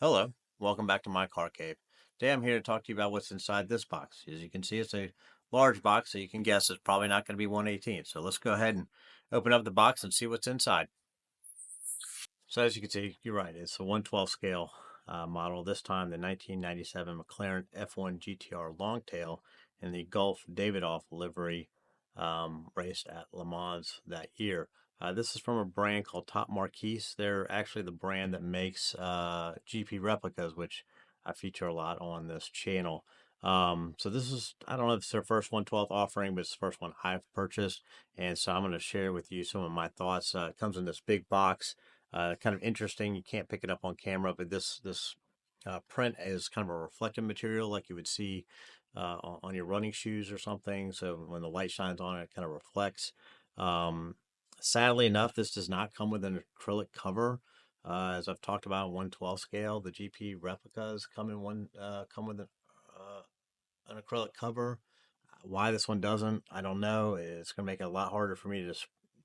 Hello, welcome back to my car cave. Today I'm here to talk to you about what's inside this box. As you can see, it's a large box, so you can guess it's probably not going to be 1/18. So let's go ahead and open up the box and see what's inside. So as you can see, you're right, it's a 1/12 scale model. This time the 1997 McLaren F1 GTR Longtail in the Gulf Davidoff livery, raced at Le Mans that year. This is from a brand called Marques. They're actually the brand that makes GP Replicas, which I feature a lot on this channel. So this is, I don't know if it's their first 1/12 offering, but it's the first one I've purchased. And so I'm going to share with you some of my thoughts. It comes in this big box. Kind of interesting. You can't pick it up on camera, but this print is kind of a reflective material, like you would see on your running shoes or something. So when the light shines on it, it kind of reflects. Um, Sadly enough, this does not come with an acrylic cover. As I've talked about, 1/12 scale, the GP replicas come with an acrylic cover. Why this one doesn't, I don't know. It's going to make it a lot harder for me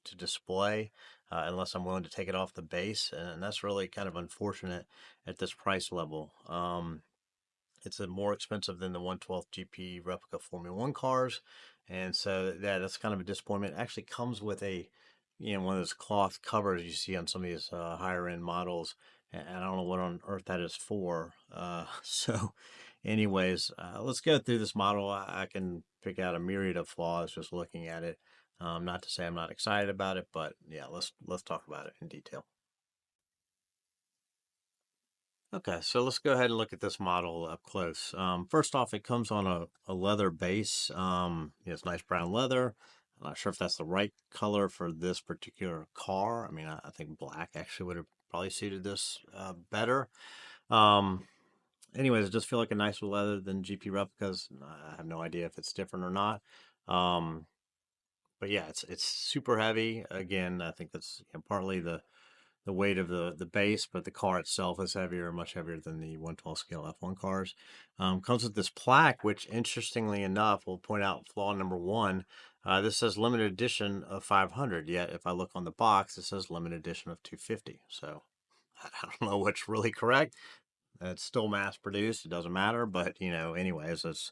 to display unless I'm willing to take it off the base, and that's really kind of unfortunate at this price level. It's more expensive than the 1/12 GP replica Formula One cars, and so yeah, that's kind of a disappointment. It actually comes with a one of those cloth covers you see on some of these higher end models, and I don't know what on earth that is for. So, anyways, let's go through this model. I can pick out a myriad of flaws just looking at it. Not to say I'm not excited about it, but yeah, let's talk about it in detail. Okay, so let's go ahead and look at this model up close. First off, it comes on a leather base. It's nice brown leather. I'm not sure if that's the right color for this particular car. I mean, I think black actually would have probably suited this better. Um, Anyways, I just feel like a nicer leather than GP replicas. I have no idea if it's different or not. Um, but yeah, it's super heavy. Again, I think that's partly the weight of the base, but the car itself is heavier, much heavier than the 1/12 scale F1 cars. Comes with this plaque, which interestingly enough, we'll point out flaw number one. This says limited edition of 500, yet if I look on the box, it says limited edition of 250. So I don't know what's really correct. It's still mass produced. It doesn't matter, but anyways, it's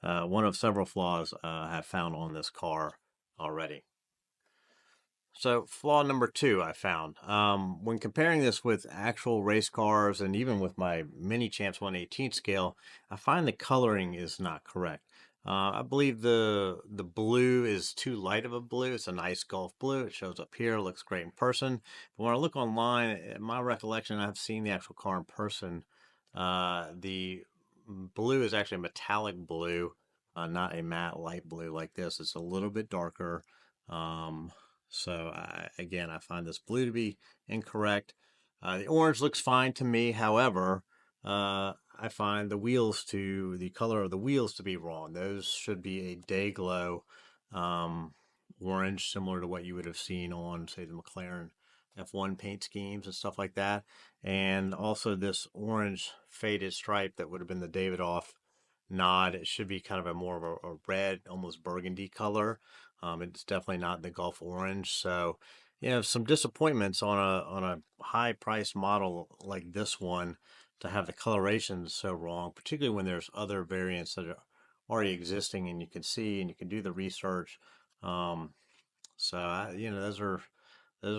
one of several flaws I've found on this car already. So flaw number two I found, when comparing this with actual race cars and even with my Mini Champs 1/18 scale, I find the coloring is not correct. I believe the blue is too light of a blue. It's a nice Gulf blue. It shows up here, looks great in person. But when I look online, in my recollection, I've seen the actual car in person. The blue is actually a metallic blue, not a matte light blue like this. It's a little bit darker. Um, again, I find this blue to be incorrect. The orange looks fine to me. However, I find the color of the wheels to be wrong. Those should be a day glow orange, similar to what you would have seen on, say, the McLaren F1 paint schemes and stuff like that. And also this orange faded stripe that would have been the Davidoff nod. It should be kind of a more of a red, almost burgundy color. It's definitely not the Gulf orange. So, some disappointments on a high price model like this one to have the coloration so wrong, particularly when there's other variants that are already existing and you can see and you can do the research. Those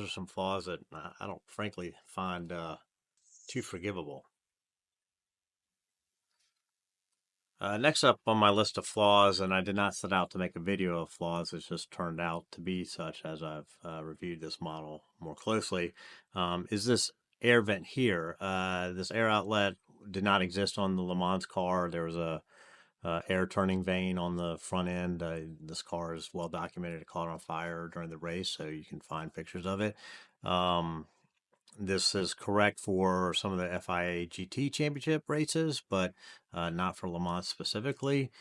are some flaws that I don't frankly find too forgivable. Next up on my list of flaws, and I did not set out to make a video of flaws, it's just turned out to be such as I've reviewed this model more closely, is this air vent here. This air outlet did not exist on the Le Mans car. There was a air turning vane on the front end. This car is well documented. It caught on fire during the race, so you can find pictures of it. Um, this is correct for some of the FIA GT championship races, but not for Le Mans specifically.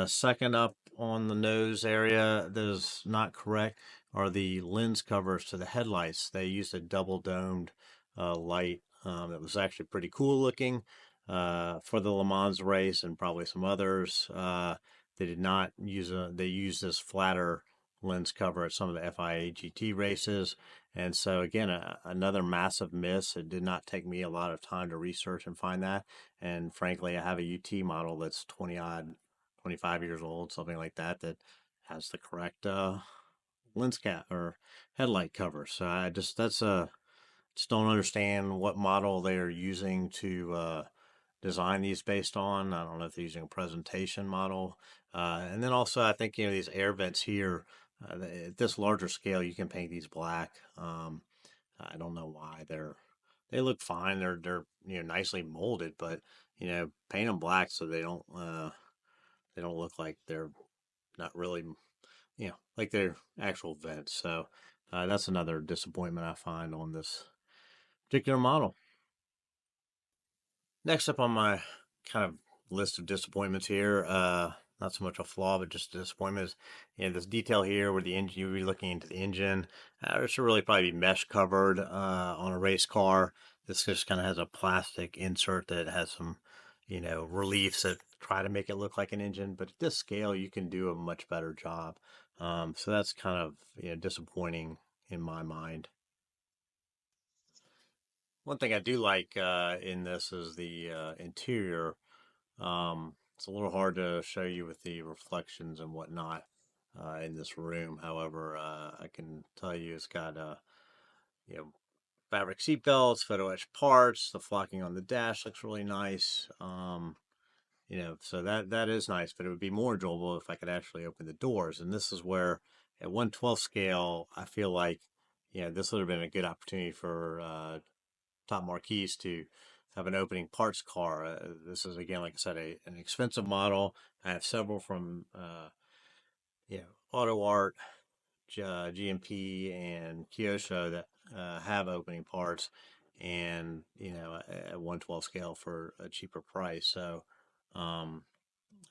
Second up on the nose area that is not correct are the lens covers to the headlights. They used a double domed light that was actually pretty cool looking for the Le Mans race and probably some others. They did not use they used this flatter lens cover at some of the FIA GT races. And so again, another massive miss. It did not take me a lot of time to research and find that. And frankly, I have a UT model that's 20 odd, 25 years old, something like that, that has the correct lens cap or headlight cover. So I just don't understand what model they are using to design these based on. I don't know if they're using a presentation model. And then also, I think, these air vents here, at this larger scale, you can paint these black. I don't know why they look fine. They're nicely molded, but paint them black so they don't look like they're not really like they're actual vents. So that's another disappointment I find on this particular model. Next up on my kind of list of disappointments here, not so much a flaw, but just a disappointment is, this detail here where the engine, you be looking into the engine. It should really probably be mesh covered on a race car. This just kind of has a plastic insert that has some, reliefs that try to make it look like an engine. But at this scale, you can do a much better job. So that's kind of, disappointing in my mind. One thing I do like in this is the interior. It's a little hard to show you with the reflections and whatnot in this room. However, I can tell you it's got you know fabric seat belts, photo etch parts. The flocking on the dash looks really nice. So that is nice. But it would be more enjoyable if I could actually open the doors. And this is where at 1/12 scale, I feel like this would have been a good opportunity for Top Marques to have an opening parts car. This is again, like I said, an expensive model. I have several from Auto Art, GMP, and Kyosho that have opening parts, and at 1/12 scale for a cheaper price. So um,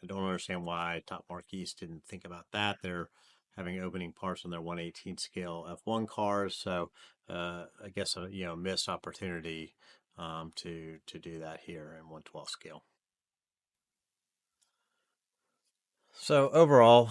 I don't understand why Top Marques didn't think about that. They're having opening parts on their 1/18 scale F1 cars, so I guess a missed opportunity to do that here in 1/12 scale. So overall,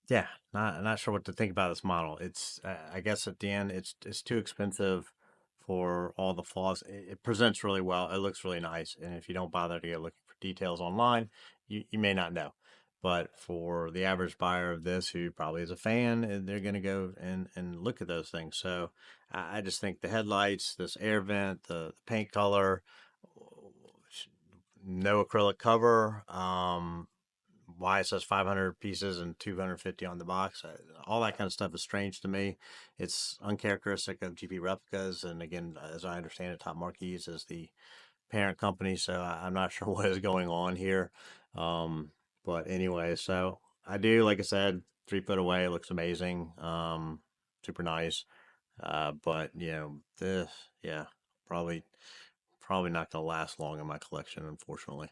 yeah, not sure what to think about this model. It's I guess at the end it's too expensive for all the flaws. It presents really well. It looks really nice, and if you don't bother to go looking for details online, you may not know. But for the average buyer of this, who probably is a fan, they're going to go and look at those things. So I just think the headlights, this air vent, the paint color, no acrylic cover. Why it says 500 pieces and 250 on the box. All that kind of stuff is strange to me. It's uncharacteristic of GP Replicas. And again, as I understand it, Top Marques is the parent company. So I'm not sure what is going on here. But anyway, so I do, like I said, 3 foot away. It looks amazing. Super nice. But this, yeah, probably not going to last long in my collection, unfortunately.